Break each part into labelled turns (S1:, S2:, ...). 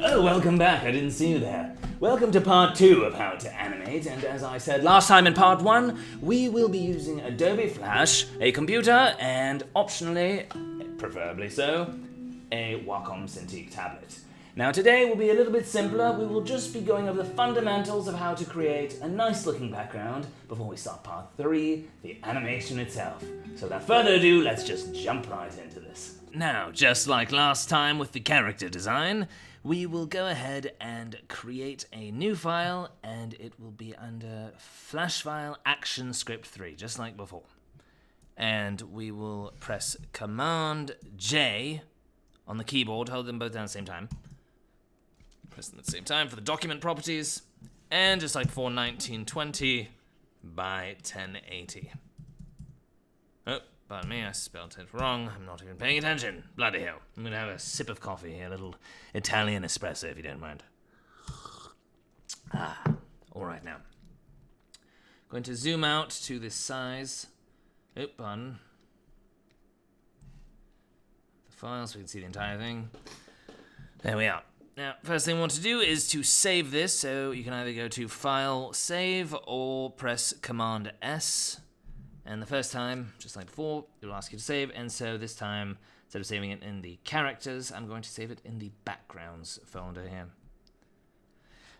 S1: Oh, welcome back. I didn't see you there. Welcome to part 2 of how to animate, and as I said last time in part 1, we will be using Adobe Flash, a computer, and optionally, preferably so, a Wacom Cintiq Tablet. Now today will be a little bit simpler. We will just be going over the fundamentals of how to create a nice looking background before we start part 3, the animation itself. So without further ado, let's just jump right into this. Now, just like last time with the character design, we will go ahead and create a new file, and it will be under Flash File Action Script 3, just like before. And we will press Command J on the keyboard, hold them both down at the same time. Press them at the same time for the document properties, and just like for 1920 by 1080. Oh, pardon me, I spelled it wrong. I'm not even paying attention. Bloody hell. I'm gonna have a sip of coffee here, a little Italian espresso if you don't mind. Alright now. Going to zoom out to this size. Oh, pardon. The file so we can see the entire thing. There we are. Now, first thing we want to do is to save this, so you can either go to File, Save, or press Command S. And the first time, just like before, it will ask you to save, and so this time, instead of saving it in the characters, I'm going to save it in the backgrounds folder here.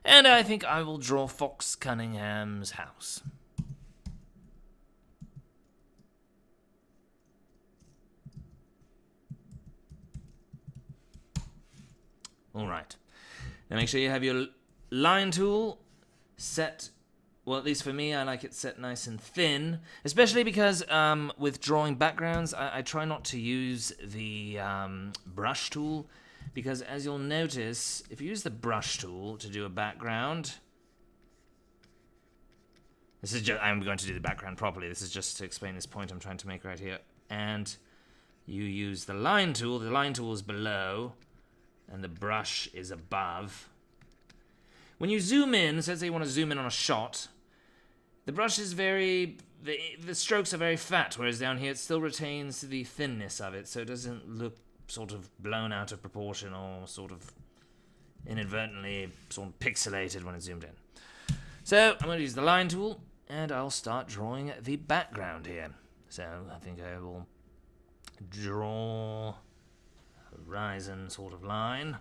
S1: And I think I will draw Fox Cunningham's house. Alright. Now make sure you have your line tool set. Well, at least for me, I like it set nice and thin, especially because with drawing backgrounds, I try not to use the brush tool, because as you'll notice, if you use the brush tool to do a background, I'm going to do the background properly, this is just to explain this point I'm trying to make right here, and you use the line tool is below, and the brush is above. When you zoom in, so let's say you want to zoom in on a shot, the brush is the strokes are very fat, whereas down here it still retains the thinness of it, so it doesn't look sort of blown out of proportion or sort of inadvertently sort of pixelated when it's zoomed in. So I'm going to use the line tool, and I'll start drawing the background here. So I think I will draw a horizon sort of line.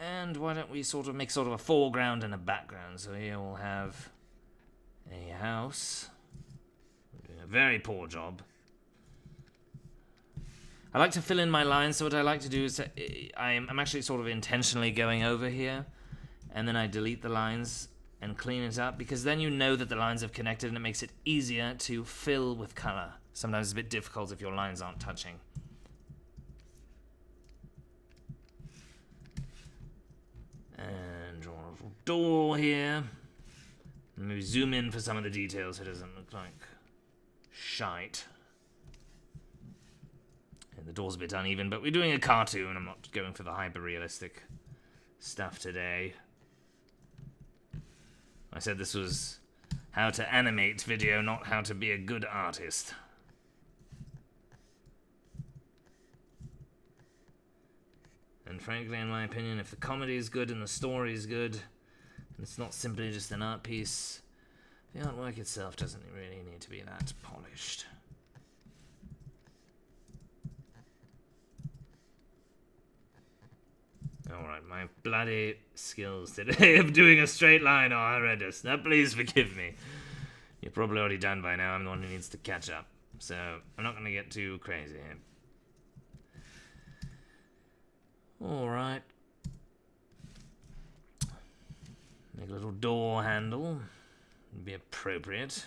S1: And why don't we sort of make sort of a foreground and a background. So here we'll have a house. We're doing a very poor job. I like to fill in my lines, so what I like to do is I'm actually sort of intentionally going over here, and then I delete the lines and clean it up, because then you know that the lines have connected and it makes it easier to fill with color. Sometimes it's a bit difficult if your lines aren't touching. And draw a little door here. Maybe zoom in for some of the details so it doesn't look like shite. And the door's a bit uneven, but we're doing a cartoon. I'm not going for the hyper-realistic stuff today. I said this was how to animate video, not how to be a good artist. And frankly, in my opinion, if the comedy is good and the story is good, and it's not simply just an art piece, the artwork itself doesn't really need to be that polished. Alright, my bloody skills today of doing a straight line are horrendous. Now please forgive me. You're probably already done by now. I'm the one who needs to catch up. So, I'm not going to get too crazy here. Alright. Make a little door handle. Would be appropriate.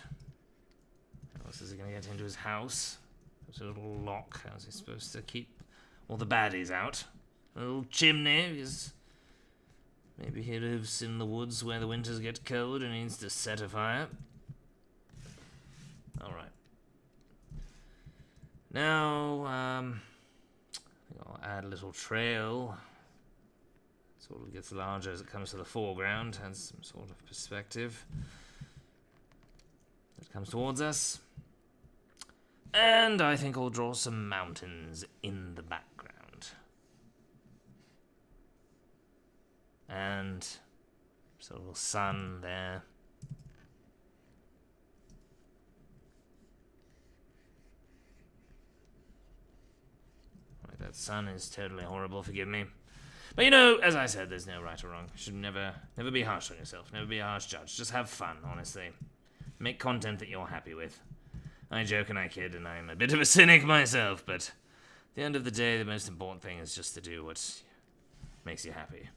S1: How else is he going to get into his house? There's a little lock. How's he supposed to keep all the baddies out? A little chimney, because maybe he lives in the woods where the winters get cold and needs to set a fire. Alright. Now, I'll add a little trail. Sort of gets larger as it comes to the foreground, has some sort of perspective. It comes towards us. And I think I'll draw some mountains in the background. And just a little sun there. Right, that sun is totally horrible, forgive me. But you know, as I said, there's no right or wrong. You should never be harsh on yourself. Never be a harsh judge. Just have fun, honestly. Make content that you're happy with. I joke and I kid, and I'm a bit of a cynic myself, but at the end of the day, the most important thing is just to do what makes you happy.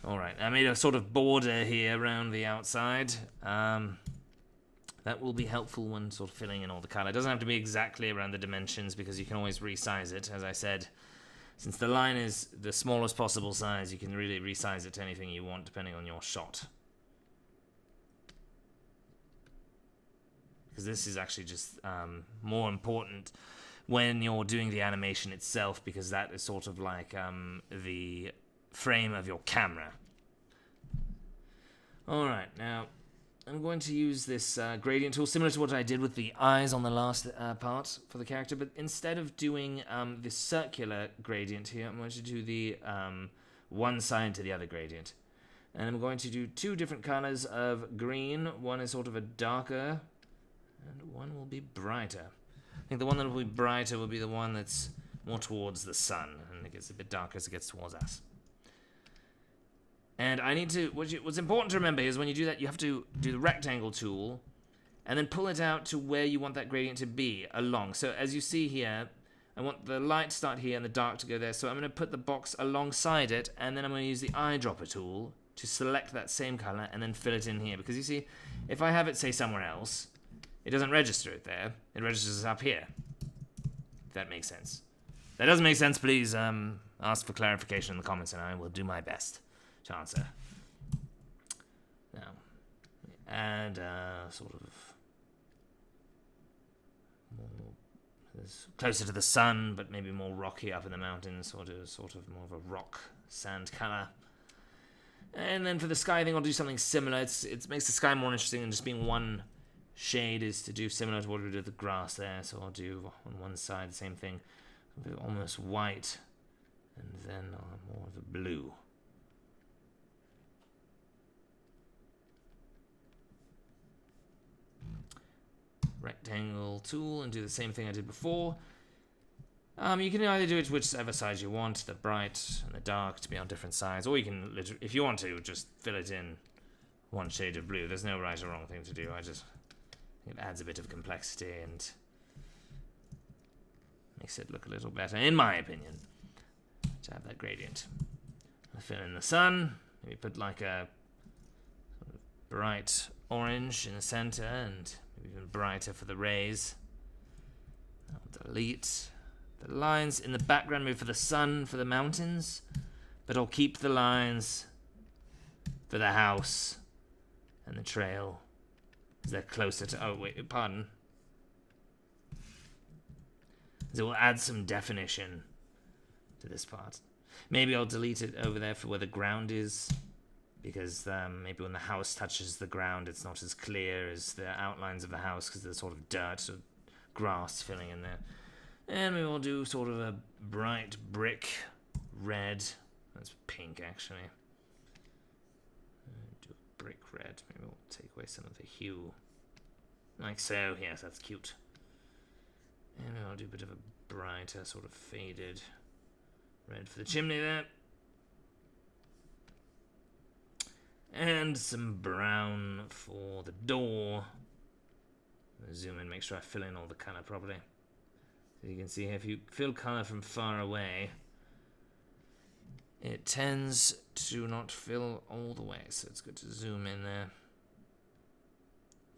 S1: Alright, I made a sort of border here around the outside. That will be helpful when sort of filling in all the color. It doesn't have to be exactly around the dimensions, because you can always resize it, as I said. Since the line is the smallest possible size, you can really resize it to anything you want, depending on your shot. Because this is actually just more important when you're doing the animation itself, because that is sort of like the frame of your camera. Alright, now I'm going to use this gradient tool, similar to what I did with the eyes on the last part for the character, but instead of doing this circular gradient here, I'm going to do the one side to the other gradient. And I'm going to do two different colors of green. One is sort of a darker, and one will be brighter. I think the one that will be brighter will be the one that's more towards the sun, and it gets a bit darker as it gets towards us. And I need to, what's important to remember is when you do that, you have to do the rectangle tool, and then pull it out to where you want that gradient to be along. So as you see here, I want the light to start here and the dark to go there. So I'm going to put the box alongside it, and then I'm going to use the eyedropper tool to select that same color and then fill it in here. Because you see, if I have it, say, somewhere else, it doesn't register it there. It registers it up here. If that makes sense. If that doesn't make sense, please ask for clarification in the comments, and I will do my best to answer. Now, add sort of more closer to the sun, but maybe more rocky up in the mountains, sort of more of a rock sand color. And then for the sky, I think I'll do something similar. It makes the sky more interesting than just being one shade, is to do similar to what we did with the grass there. So I'll do on one side the same thing, a bit almost white, and then more of a blue. Rectangle tool and do the same thing I did before. You can either do it whichever side you want, the bright and the dark to be on different sides, or you can literally, if you want to, just fill it in one shade of blue. There's no right or wrong thing to do. I just think it adds a bit of complexity and makes it look a little better, in my opinion, to have that gradient. I'll fill in the sun, maybe put like a sort of bright orange in the center and even brighter for the rays. I'll delete the lines in the background, move for the sun, for the mountains, but I'll keep the lines for the house and the trail, because they're closer to, oh wait, pardon. So we'll add some definition to this part. Maybe I'll delete it over there for where the ground is, because maybe when the house touches the ground, it's not as clear as the outlines of the house, because there's sort of dirt or grass filling in there. And we will do sort of a bright brick red. That's pink, actually. Do a brick red. Maybe we'll take away some of the hue. Like so. Yes, that's cute. And we'll do a bit of a brighter, sort of faded red for the chimney there. And some brown for the door. Zoom in, make sure I fill in all the color properly. So you can see here, if you fill color from far away, it tends to not fill all the way. So it's good to zoom in there.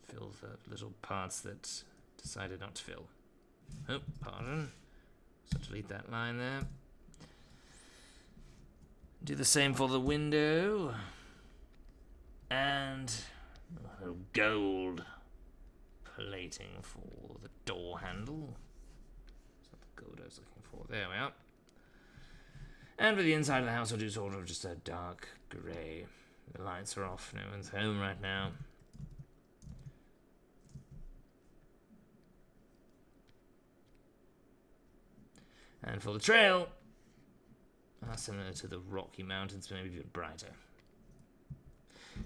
S1: Fill the little parts that decided not to fill. Oh, pardon. So delete that line there. Do the same for the window. And a little gold plating for the door handle. That's not the gold I was looking for. There we are. And for the inside of the house, I'll do sort of just a dark grey. The lights are off. No one's home right now. And for the trail, similar to the Rocky Mountains, but maybe a bit brighter.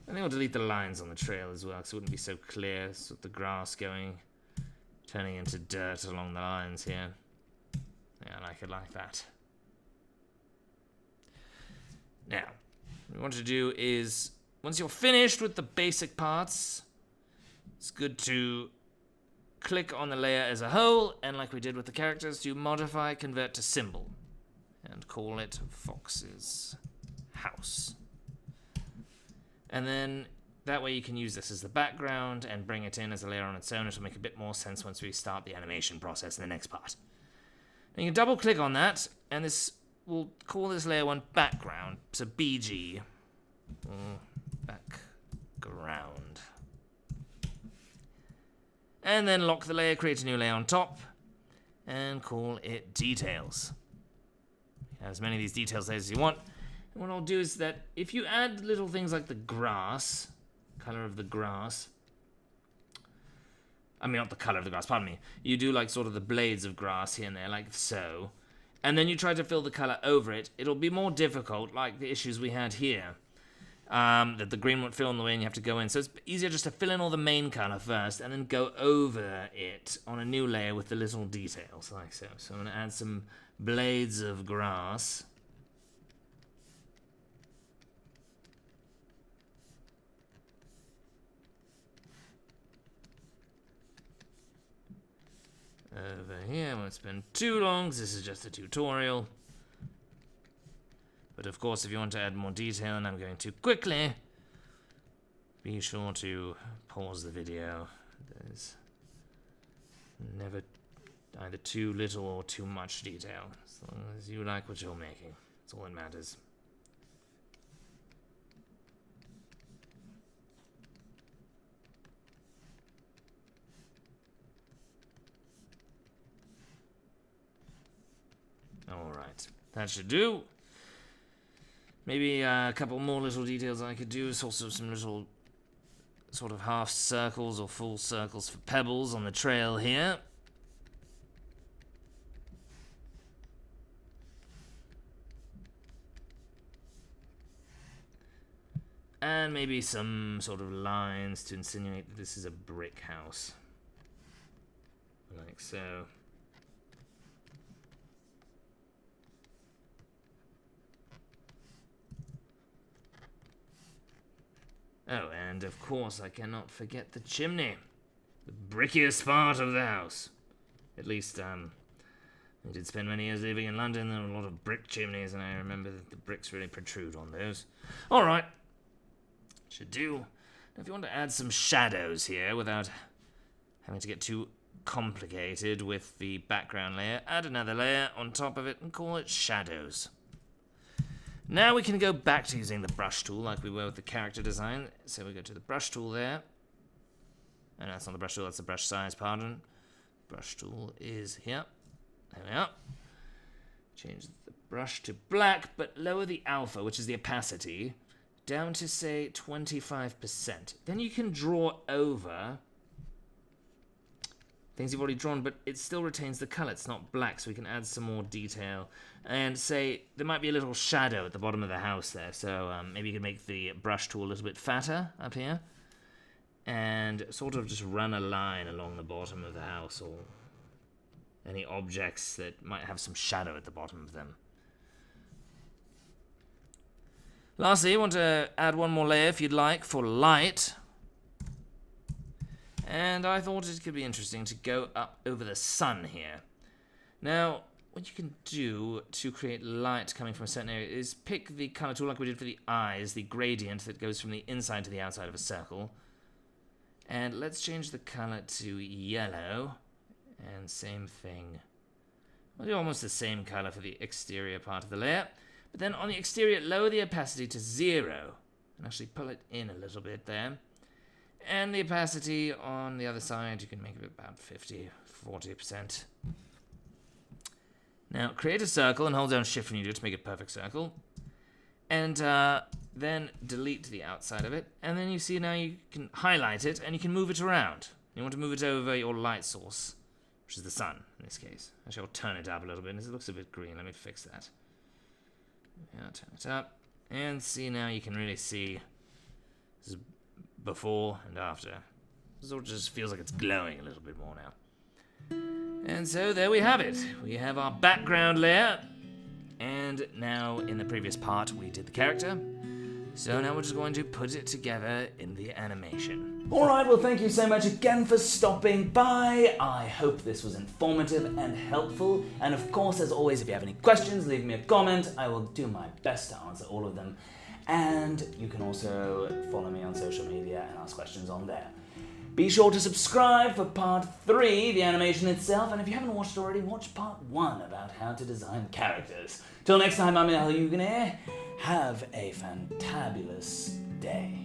S1: I think I'll delete the lines on the trail as well, because it wouldn't be so clear. So the grass turning into dirt along the lines here. Yeah, I like it like that. Now, what we want to do is, once you're finished with the basic parts, it's good to click on the layer as a whole, and like we did with the characters, to modify, convert to symbol, and call it Fox's House. And then that way you can use this as the background and bring it in as a layer on its own. It'll make a bit more sense once we start the animation process in the next part. And you can double click on that, and this we'll call this layer 1 background, so BG. Background. And then lock the layer, create a new layer on top, and call it details. You have as many of these details layers as you want. And what I'll do is that if you add little things like the grass, color of the grass, I mean not the color of the grass, pardon me, you do like sort of the blades of grass here and there, like so, and then you try to fill the color over it, it'll be more difficult, like the issues we had here. That the green won't fill in the way and you have to go in. So it's easier just to fill in all the main color first and then go over it on a new layer with the little details, like so. So I'm going to add some blades of grass. Over here, I won't spend too long, because this is just a tutorial. But of course, if you want to add more detail, and I'm going to quickly, be sure to pause the video. There's never either too little or too much detail. As long as you like what you're making, that's all that matters. Alright, that should do. Maybe a couple more little details I could do. It's also some little sort of half circles or full circles for pebbles on the trail here. And maybe some sort of lines to insinuate that this is a brick house. Like so. Oh, and of course I cannot forget the chimney. The brickiest part of the house. At least, I did spend many years living in London. There were a lot of brick chimneys, and I remember that the bricks really protrude on those. Alright. Should do. Now, if you want to add some shadows here without having to get too complicated with the background layer, add another layer on top of it and call it shadows. Now we can go back to using the brush tool like we were with the character design. So we go to the brush tool there. And that's not the brush tool, that's the brush size, pardon. Brush tool is here. There we are. Change the brush to black, but lower the alpha, which is the opacity, down to, say, 25%. Then you can draw over things you've already drawn, but it still retains the color. It's not black, so we can add some more detail. And say, there might be a little shadow at the bottom of the house there, so maybe you can make the brush tool a little bit fatter up here. And sort of just run a line along the bottom of the house, or any objects that might have some shadow at the bottom of them. Lastly, you want to add one more layer, if you'd like, for light. And I thought it could be interesting to go up over the sun here. Now, what you can do to create light coming from a certain area is pick the color tool like we did for the eyes, the gradient that goes from the inside to the outside of a circle. And let's change the color to yellow. And same thing. We'll do almost the same color for the exterior part of the layer. But then on the exterior, lower the opacity to 0. And actually pull it in a little bit there. And the opacity on the other side, you can make it about 40%. Now, create a circle and hold down Shift when you do it to make it a perfect circle. And then delete the outside of it. And then you see now you can highlight it and you can move it around. You want to move it over your light source, which is the sun in this case. Actually, I'll turn it up a little bit. It looks a bit green. Let me fix that. I'll turn it up. And see, now you can really see this is before and after. It sort of just feels like it's glowing a little bit more now. And so there we have it. We have our background layer. And now in the previous part we did the character. So now we're just going to put it together in the animation. Alright, well thank you so much again for stopping by. I hope this was informative and helpful. And of course, as always, if you have any questions, leave me a comment. I will do my best to answer all of them. And you can also follow me on social media and ask questions on there. Be sure to subscribe for part 3, the animation itself, and if you haven't watched already, watch part 1 about how to design characters. Till next time, I'm Lhugueny. Have a fantabulous day.